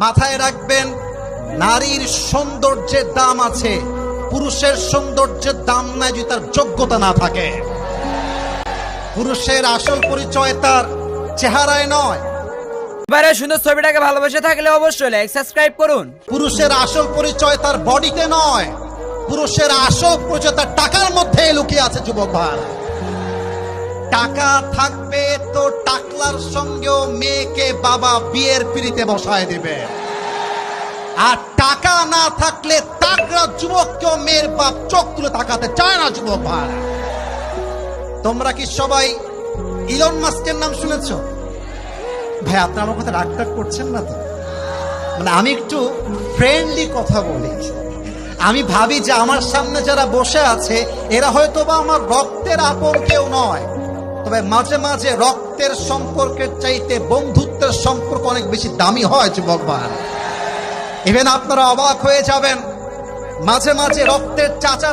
মাথায় রাখবেন, নারীর সৌন্দর্যের দাম আছে, পুরুষের সৌন্দর্যের দাম নাই যদি তার যোগ্যতা না থাকে। পুরুষের আসল পরিচয় তার চেহারায় নয়। এবারে সুন্দর ছবিটাকে ভালোবেসে থাকলে অবশ্যই লাইক সাবস্ক্রাইব করুন। পুরুষের আসল পরিচয় তার বডিতে নয়, পুরুষের আসল পরিচয় তার টাকার মধ্যে লুকিয়ে আছে। যুবক ভাই, টাকা থাকবে তো টাকলার সঙ্গেও মেয়েকে বাবা বিয়ের পিড়িতে বসায় দিবে, আর টাকা না থাকলে তাকড়া যুবককেও মেয়ের বাপ চোখ তুলে তাকাতে চায় না। যুবক ভাই, তোমরা কি সবাই ইলন মাস্কের নাম শুনেছ? ভাই, আপনার আমার কথা রাগ টাগ করছেন না তো? মানে আমি একটু ফ্রেন্ডলি কথা বলি। আমি ভাবি যে আমার সামনে যারা বসে আছে এরা হয়তো বা আমার রক্তের আপন কেউ নয়, তবে মাঝে মাঝে রক্তের সম্পর্কের চাইতে বন্ধুত্বের সম্পর্ক অনেক বেশি দামি হয়। যুবক ভাই, ইভেন আপনারা অবাক হয়ে যাবেন, মাঝে মাঝে রক্তের চাচা